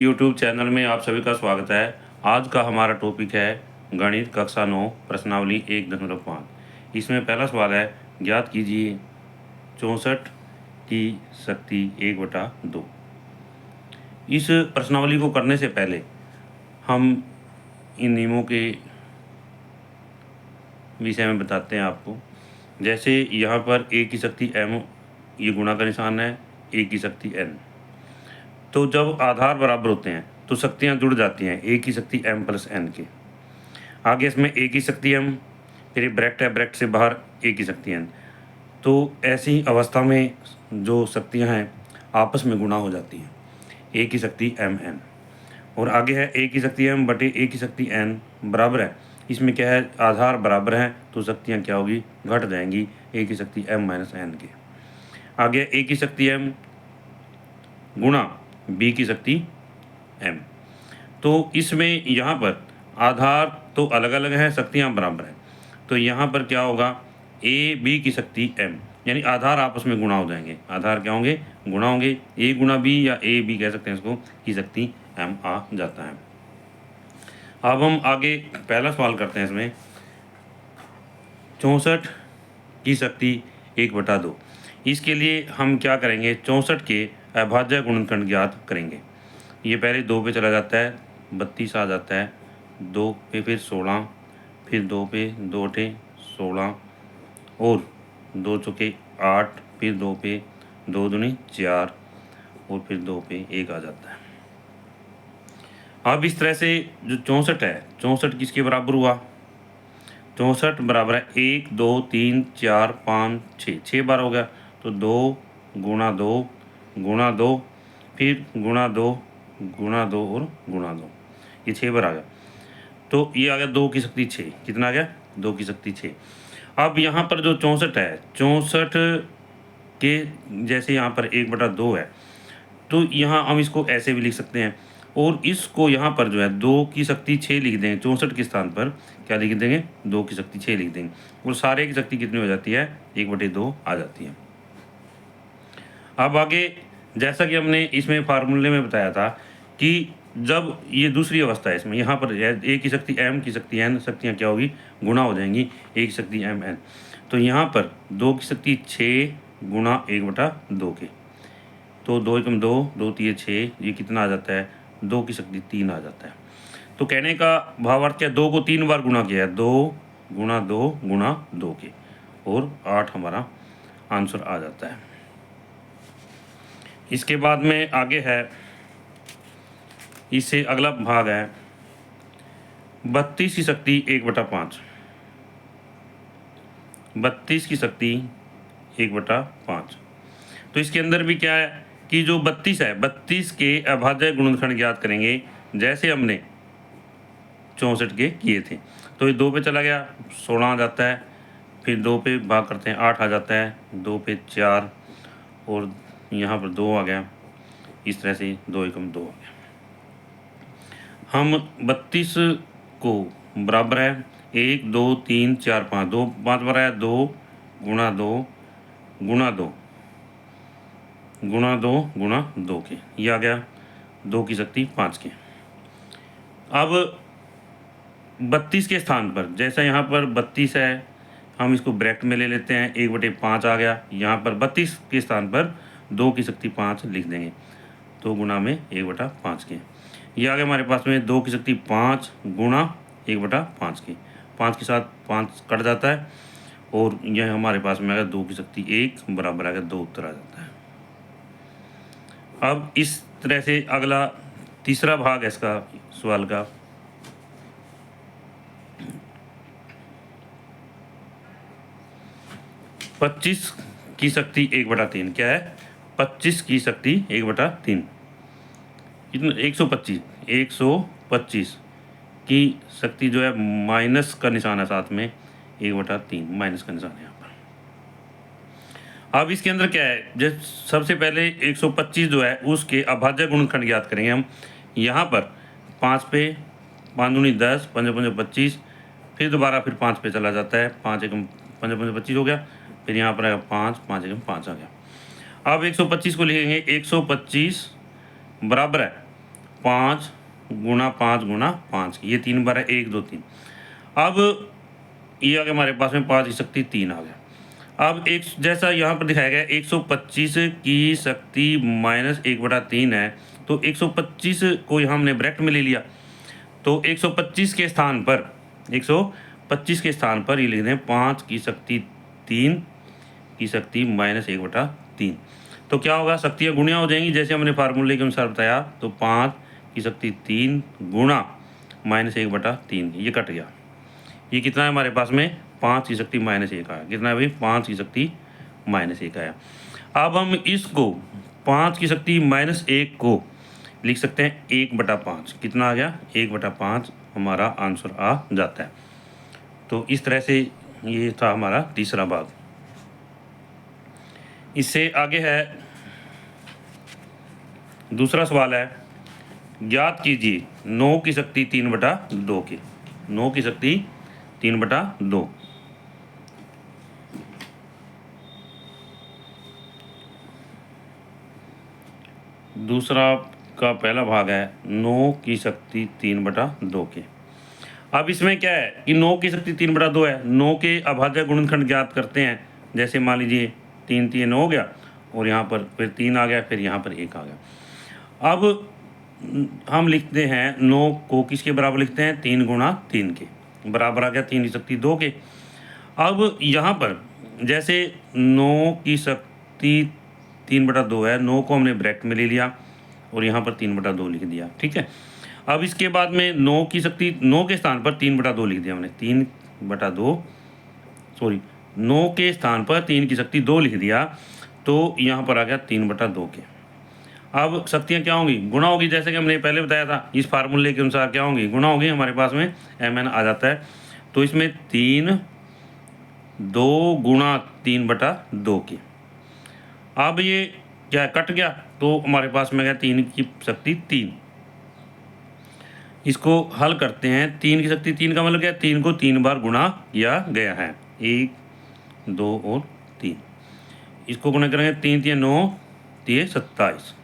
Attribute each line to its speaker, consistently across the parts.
Speaker 1: YouTube channel में आप सभी का स्वागत है। आज का हमारा टॉपिक है गणित कक्षा 9 प्रश्नावली 1.5। इसमें पहला सवाल है, ज्ञात कीजिए 64 की शक्ति 1/2। इस प्रश्नावली को करने से पहले हम इन नियमों के विषय में बताते हैं आपको। जैसे यहाँ पर a की शक्ति m, ये गुणा का निशान है, a की शक्ति n। तो जब आधार बराबर होते हैं तो शक्तियाँ जुड़ जाती हैं a की शक्ति m प्लस n के। आगे इसमें a की शक्ति m, फिर ब्रैकेट है, ब्रैकेट से बाहर a की शक्ति n। तो ऐसी अवस्था में जो शक्तियाँ हैं आपस में गुणा हो जाती हैं, a की शक्ति mn। और आगे है a की शक्ति m बटे a की शक्ति n बराबर है, इसमें क्या है, आधार बराबर हैं तो शक्तियाँ क्या होगी, घट जाएंगी a की शक्ति m माइनस n के। आगे a की शक्ति m गुणा b की शक्ति m। तो इसमें यहाँ पर आधार तो अलग अलग है, शक्तियाँ बराबर हैं, तो यहाँ पर क्या होगा, a b की शक्ति m, यानी आधार आपस में गुणा हो जाएंगे। आधार क्या होंगे, गुणा होंगे, a गुणा b या a b कह सकते हैं इसको, की शक्ति m आ जाता है। अब हम आगे पहला सवाल करते हैं। इसमें 64 की शक्ति 1/2। इसके लिए हम क्या करेंगे, 64 के अभाज्य गुणनखंड ज्ञात करेंगे। ये पहले 2 पे चला जाता है, 32 आ जाता है, 2 पे फिर 16, फिर 2 पे 2 टे 16 और 2 चौके 8, फिर 2 पे 2 दूनी 4 और फिर 2 पे 1 आ जाता है। अब इस तरह से जो 64 है, 64 किसके बराबर हुआ, 64 बराबर है 1 2 3 4 5 6, 6 बार हो गया, तो 2 गुणा 2 गुणा 2 फिर गुणा 2 गुणा 2 और गुणा 2, ये 6 बार आ गया। तो ये आ गया 2 की शक्ति 6, कितना आ गया, 2 की शक्ति 6। अब यहाँ पर जो 64 है, 64 के जैसे यहाँ पर 1/2 है, तो यहाँ हम इसको ऐसे भी लिख सकते हैं और इसको यहाँ पर जो है 2 की शक्ति 6 लिख देंगे। 64 के स्थान पर क्या लिख देंगे, 2 की शक्ति 6 लिख देंगे और सारे की शक्ति कितनी हो जाती है, 1/2 आ जाती है। अब आगे जैसा कि हमने इसमें फार्मूले में बताया था कि जब ये दूसरी अवस्था है, इसमें यहाँ पर a की शक्ति m की शक्ति n, शक्तियाँ क्या होगी, गुणा हो जाएंगी, a की शक्ति m n। तो यहाँ पर 2 की शक्ति 6 गुणा 1/2 के, तो 2 एकम 2, 2 तिये 6, ये कितना आ जाता है, 2 की शक्ति 3 आ जाता है। तो कहने का भावार्थ क्या, 2 को 3 बार गुणा किया है, 2 गुणा 2 गुणा 2 के, और 8 हमारा आंसर आ जाता है। इसके बाद में आगे है, इससे अगला भाग है 32 की शक्ति 1/5। 32 की शक्ति 1/5। तो इसके अंदर भी क्या है कि जो 32 है, 32 के अभाज्य गुणनखंड ज्ञात करेंगे, जैसे हमने 64 के किए थे। तो ये 2 पे चला गया, 16 आ जाता है, फिर 2 पे भाग करते हैं, 8 आ जाता है, 2 पे 4 और यहाँ पर 2 आ गया। इस तरह से 2 एकम 2 आ गया। हम 32 को बराबर है 1 2 3 4 5, 2 5 बार है, 2 गुणा 2 गुणा 2 गुणा 2 गुणा 2 के, ये आ गया 2 की शक्ति 5 के। अब 32 के स्थान पर, जैसा यहाँ पर 32 है, हम इसको ब्रैकेट में ले लेते हैं, 1/5 आ गया। यहाँ पर 32 के स्थान पर 2 की शक्ति 5 लिख देंगे, तो गुणा में 1/5 के, ये आ गया हमारे पास में 2 की शक्ति 5 गुणा 1/5 के। 5 के साथ 5 कट जाता है और यह हमारे पास में आ गया 2 की शक्ति 1 बराबर आ गया 2, उत्तर आ जाता है। अब इस तरह से अगला तीसरा भाग है इसका सवाल का, पच्चीस की शक्ति 1/3। क्या है, 25 की शक्ति 1/3, कितना, 125 की शक्ति जो है, माइनस का निशान है साथ में, 1/3 माइनस का निशान है यहाँ पर। अब इसके अंदर क्या है, जब सबसे पहले 125 जो है उसके अभाज्य गुणनखंड ज्ञात करेंगे हम। यहाँ पर 5 पे 5 दूनी 10, 5 5 25, फिर दोबारा फिर 5 पे चला जाता है, 5 एकम 5 5 25 हो गया, फिर यहाँ पर आएगा 5 5 एकम 5 आ गया। अब 125 को लिखेंगे, 125 बराबर है 5 गुणा 5 गुणा 5 की, ये 3 बार है 1 2 3। अब ये आ गया हमारे पास में 5 की शक्ति 3 आ गया। अब एक जैसा यहाँ पर दिखाया गया 125 की शक्ति माइनस 1/3 है, तो 125 को यहाँ हमने ब्रैकेट में ले लिया, तो 125 के स्थान पर 125 के स्थान पर ये लिख दें 5 की शक्ति 3 की शक्ति माइनस 1/3। तो क्या होगा, शक्तियाँ गुणिया हो जाएंगी जैसे हमने फार्मूले के अनुसार बताया। तो 5 की शक्ति 3 गुणा माइनस 1/3, ये कट गया। ये कितना है हमारे पास में, 5 की शक्ति माइनस 1 आया। कितना है भाई, 5 की शक्ति माइनस 1 आया। अब हम इसको 5 की शक्ति माइनस 1 को लिख सकते हैं 1/5। कितना आ गया, 1/5 हमारा आंसर आ जाता है। तो इस तरह से ये था हमारा तीसरा भाग। इससे आगे है दूसरा सवाल है, ज्ञात कीजिए 9 की शक्ति 3/2 के। 9 की शक्ति 3/2। दूसरा का पहला भाग है 9 की शक्ति 3/2 के। अब इसमें क्या है कि 9 की शक्ति 3/2 है, 9 के अभाज्य गुणनखंड ज्ञात करते हैं। जैसे मान लीजिए 3 3 9 हो गया, और यहाँ पर फिर 3 आ गया, फिर यहाँ पर 1 आ गया। अब हम लिखते हैं 9 को किसके बराबर लिखते हैं, 3 गुणा 3 के बराबर आ गया, 3 की शक्ति 2 के। अब यहाँ पर जैसे 9 की शक्ति 3/2 है, 9 को हमने ब्रैकेट में ले लिया और यहाँ पर 3/2 लिख दिया, ठीक है। अब इसके बाद में 9 की शक्ति 9 के स्थान पर 3/2 लिख दिया हमने, 3/2 सॉरी 9 के स्थान पर 3 की शक्ति 2 लिख दिया, तो यहाँ पर आ गया 3/2 के। अब शक्तियाँ क्या होंगी, गुणा होगी, जैसे कि हमने पहले बताया था। इस फार्मूले के अनुसार क्या होंगी, गुणा होगी। हमारे पास में mn आ जाता है, तो इसमें 3 2 गुणा 3/2 के। अब ये क्या कट गया, तो हमारे पास में गया 3 की शक्ति 3। इसको हल करते हैं, 3 की शक्ति 3 का मतलब क्या, 3 को 3 बार गुणा किया गया है, 1 2 और 3। इसको गुणा करेंगे 3 3 9 3 27,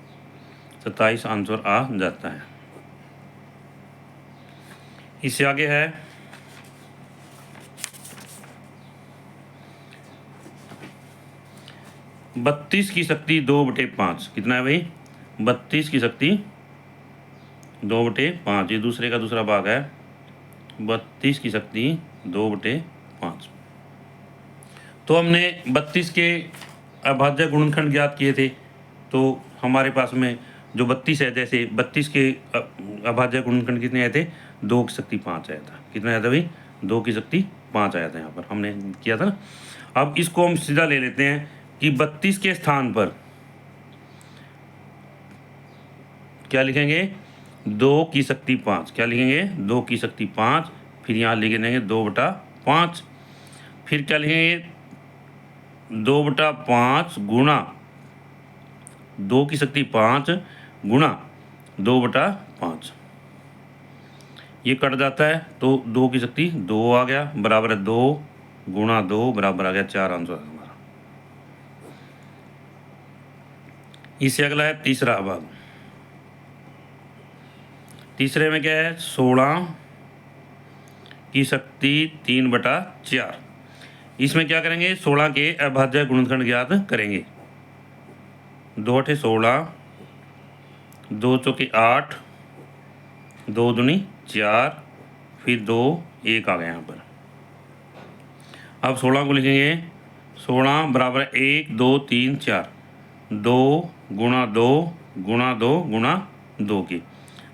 Speaker 1: 27 आंसर आ जाता है। इससे आगे है 32 की शक्ति 2/5। कितना है भाई, 32 की शक्ति 2/5, ये दूसरे का दूसरा भाग है। 32 की शक्ति 2/5। तो हमने 32 के अभाज्य गुणनखंड ज्ञात किए थे, तो हमारे पास में जो 32 है, जैसे 32 के अभाज्य गुणनखंड कितने आए थे, 2 की शक्ति 5 आया था। कितना आया था भाई, 2 की शक्ति 5 आया था, यहाँ पर हमने किया था ना। अब इसको हम सीधा ले लेते हैं कि 32 के स्थान पर क्या लिखेंगे, 2 की शक्ति 5। क्या लिखेंगे, 2 की शक्ति 5, फिर यहाँ लिख देंगे 2/5। फिर क्या लिखेंगे, 2/5 गुणा 2 की शक्ति 5 गुणा 2/5, ये कट जाता है, तो 2 की शक्ति 2 आ गया, बराबर है 2 गुणा 2 बराबर आ गया 4 आंसर हमारा। इससे अगला है तीसरा भाग। तीसरे में क्या है, 16 की शक्ति 3/4। इसमें क्या करेंगे, 16 के अभाज्य गुणनखंड ज्ञात करेंगे। 2 8 16, 2 चौके 8, 2 दूनी 4, फिर 2 1 आ गया यहाँ पर। अब 16 को लिखेंगे, 16 बराबर 1 2 3 4, 2 गुणा 2 गुणा 2 गुणा 2 की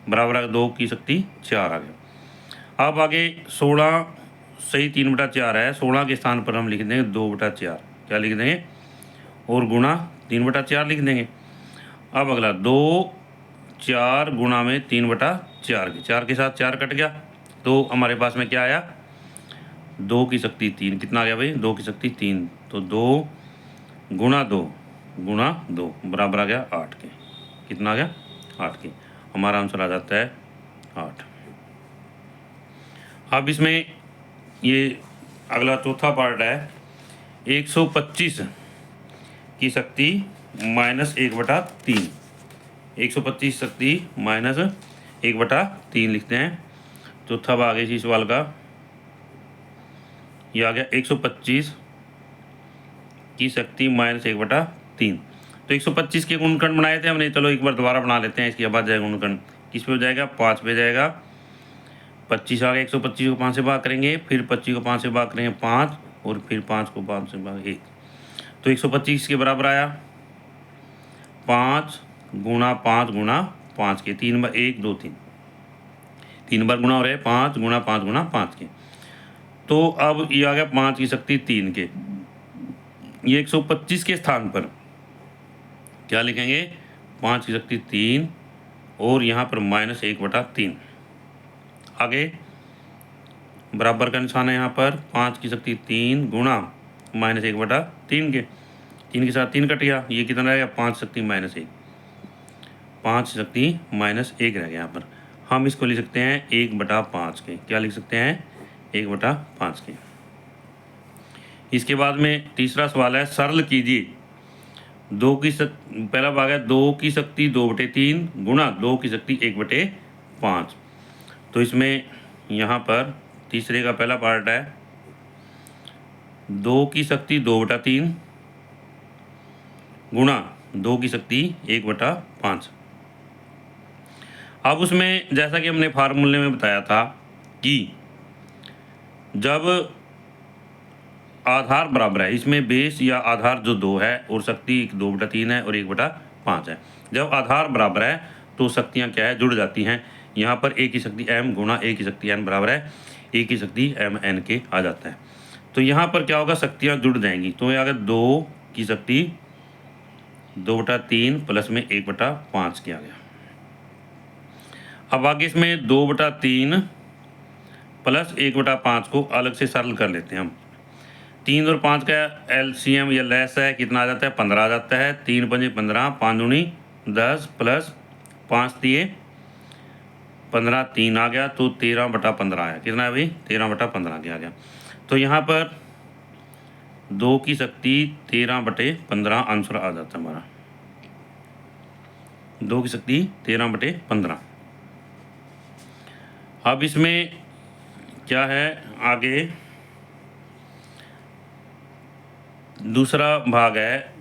Speaker 1: बराबर है 2 की शक्ति 4 आ गया। अब आगे 16 सही 3/4 है, 16 के स्थान पर हम लिख देंगे 2/4। क्या लिख देंगे, और गुणा 3/4 लिख देंगे। अब अगला 2 4 गुणा में 3/4 के, 4 के साथ 4 कट गया, तो हमारे पास में क्या आया, 2 की शक्ति 3। कितना आ गया भाई, 2 की शक्ति 3, तो 2 गुणा 2 गुणा 2 बराबर आ गया 8 के। कितना आ गया, 8 के। हमारा आंसर आ जाता है 8। अब इसमें ये अगला चौथा पार्ट है, 125 की शक्ति -1/3। 125 शक्ति 1/3 लिखते हैं। चौथा भाग है इसी सवाल का, ये आ गया 125 की शक्ति -1/3। तो 125 के गुणनखंड बनाए थे हमने, चलो एक बार दोबारा बना लेते हैं। इसके बाद जाएगा गुणनखंड किस पे हो जाएगा, 5 पे जाएगा। 25 आ गया, 125 को 5 से भाग करेंगे, फिर 25 को 5 से भाग करेंगे 5, और फिर 5 को 5 से भाग 1, तो 125 के बराबर आया 5 गुणा 5 गुणा 5 के, 3 बार 1 2 3, 3 बार गुणा हो रहे हैं 5 गुणा 5 गुणा 5 के। तो अब ये आ गया 5 की शक्ति 3 के। ये 125 के स्थान पर क्या लिखेंगे, 5 की शक्ति 3 और यहाँ पर -1/3। आगे बराबर का निशान है यहाँ पर, 5 की शक्ति 3 गुणा -1/3 के, 3 के साथ 3 कट गया, ये कितना रहेगा 5 शक्ति -1, 5 शक्ति -1 रह गया यहाँ पर। हम इसको लिख सकते हैं 1/5 के, क्या लिख सकते हैं 1/5 के। इसके बाद में तीसरा सवाल है, सरल कीजिए पहला भाग है 2 की शक्ति 2/3 गुणा 2 की शक्ति 1/5। तो इसमें यहाँ पर तीसरे का पहला पार्ट है 2 की शक्ति 2/3 गुणा 2 की शक्ति 1/5। अब उसमें जैसा कि हमने फार्मूले में बताया था कि जब आधार बराबर है, इसमें बेस या आधार जो 2 है और शक्ति 2/3 है और 1/5 है, जब आधार बराबर है तो शक्तियाँ क्या है, जुड़ जाती हैं। यहाँ पर a की शक्ति m गुणा a की शक्ति n बराबर है a की शक्ति mn के आ जाता है। तो यहाँ पर क्या होगा, शक्तियाँ जुड़ जाएंगी। तो ये आ गया 2 की शक्ति 2/3 प्लस में 1/5 के आ गया। अब आगे इसमें 2/3 प्लस 1/5 को अलग से सरल कर लेते हैं हम। 3 और 5 का एलसीएम या लेस है, कितना आ जाता है 15 आ जाता है। 3 पंजे 15, 5 दूनी 10 प्लस 5 दिए 15, 3 आ गया, तो 13/15 आया। कितना है भाई 13/15 के आ गया। तो यहाँ पर 2 की शक्ति 13/15 आंसर आ जाता है हमारा, 2 की शक्ति 13/15। अब इसमें क्या है आगे, दूसरा भाग है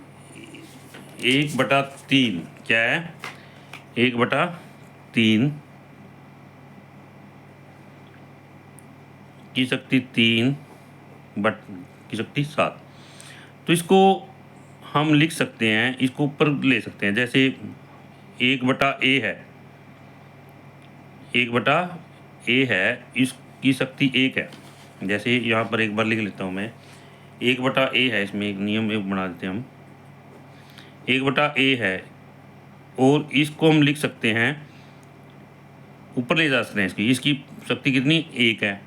Speaker 1: 1/3, क्या है 1/3 की शक्ति 3 की शक्ति 7। तो इसको हम लिख सकते हैं, इसको ऊपर ले सकते हैं, जैसे 1/a है, 1/a है, इसकी शक्ति 1 है। जैसे यहाँ पर एक बार लिख लेता हूँ मैं, 1/a है, इसमें एक नियम एक बना देते हैं हम, 1/a है और इसको हम लिख सकते हैं, ऊपर ले जा सकते हैं इसकी शक्ति कितनी 1 है,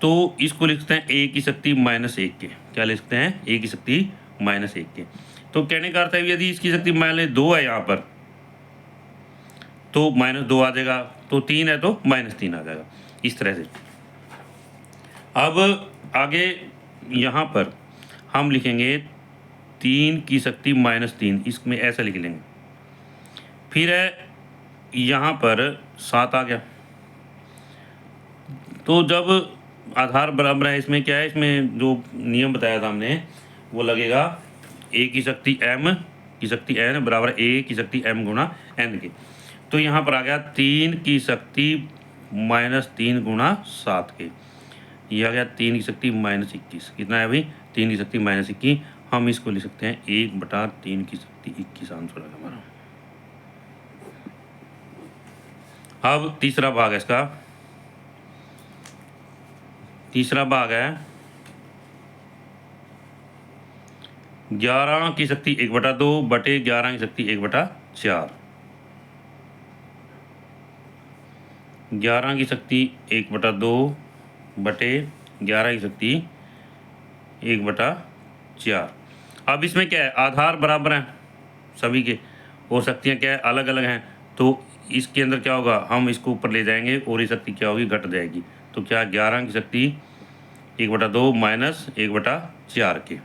Speaker 1: तो इसको लिखते हैं a की शक्ति -1 के। क्या लिख सकते हैं a की शक्ति -1 के। तो कहने का अर्थ है यदि इसकी शक्ति -2 है यहाँ पर तो -2 आ जाएगा, तो 3 है तो -3 आ जाएगा, इस तरह से। अब आगे यहाँ पर हम लिखेंगे 3 की शक्ति -3, इसमें ऐसा लिख लेंगे। फिर है यहाँ पर 7 आ गया। तो जब आधार बराबर है, इसमें क्या है, इसमें जो नियम बताया था हमने वो लगेगा a की शक्ति m की शक्ति n बराबर a की शक्ति m गुणा n के। तो यहाँ पर आ गया 3 की शक्ति -3 गुणा 7 के, ये आ गया 3 की शक्ति -21। कितना है भाई 3 की शक्ति -21। हम इसको लिख सकते हैं 1/3 की शक्ति 21 आंसर है हमारा। अब तीसरा भाग है इसका, तीसरा भाग है 11 की शक्ति 1/2 बटे 11 की शक्ति 1/4। 11 की शक्ति 1/2 बटे 11 की शक्ति 1/4। अब इसमें क्या है, आधार बराबर हैं सभी के और शक्तियाँ क्या है अलग अलग हैं, तो इसके अंदर क्या होगा, हम इसको ऊपर ले जाएंगे और ये शक्ति क्या होगी घट जाएगी। तो क्या 11 की शक्ति 1/2 -1/4 के।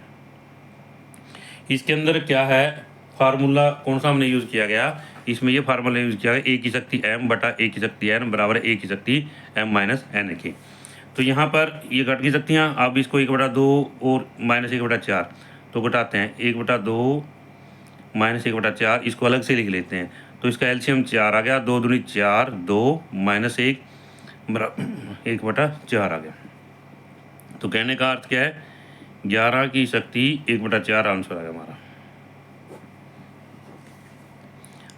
Speaker 1: इसके अंदर क्या है फार्मूला कौन सा हमने यूज़ किया गया, इसमें ये फार्मूला यूज़ किया गया, ए की शक्ति m बटा ए की शक्ति n बराबर ए की शक्ति m माइनस n के। तो यहाँ पर ये घट की शक्तियाँ, अब इसको 1/2 और -1/4 तो घटाते हैं, 1/2 -1/4 इसको अलग से लिख लेते हैं। तो इसका एलसीएम 4 आ गया, 2 दूनी 4, 2 -1 बराबर 1/4 आ गया। तो कहने का अर्थ क्या है, 11 की शक्ति 1/4 आंसर आ गया हमारा।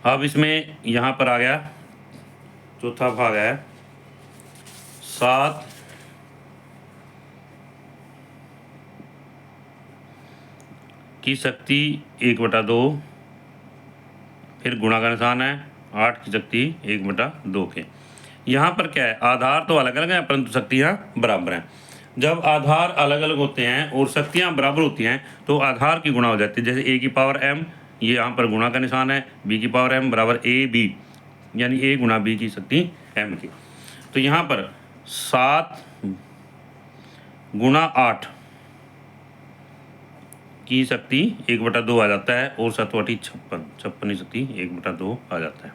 Speaker 1: अब इसमें यहाँ पर आ गया चौथा भाग है 7 की शक्ति 1/2, फिर गुणा का निशान है 8 की शक्ति 1/2 के। यहाँ पर क्या है, आधार तो अलग अलग हैं परंतु शक्तियाँ बराबर हैं। जब आधार अलग अलग होते हैं और शक्तियाँ बराबर होती हैं तो आधार की गुणा हो जाती है। जैसे a की पावर m, ये यहाँ पर गुणा का निशान है, b की पावर m बराबर ab, यानी a गुणा b की शक्ति m की। तो यहाँ पर 7 गुणा 8 की शक्ति 1/2 आ जाता है और 7 बटी 56 की शक्ति 1/2 आ जाता है।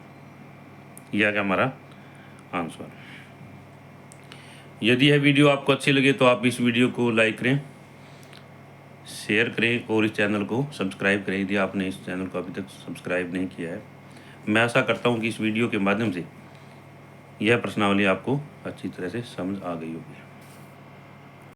Speaker 1: यह क्या हमारा आंसर। यदि यह वीडियो आपको अच्छी लगे तो आप इस वीडियो को लाइक करें, शेयर करें और इस चैनल को सब्सक्राइब करें यदि आपने इस चैनल को अभी तक सब्सक्राइब नहीं किया है। मैं आशा करता हूँ कि इस वीडियो के माध्यम से यह प्रश्नावली आपको अच्छी तरह से समझ आ गई होगी।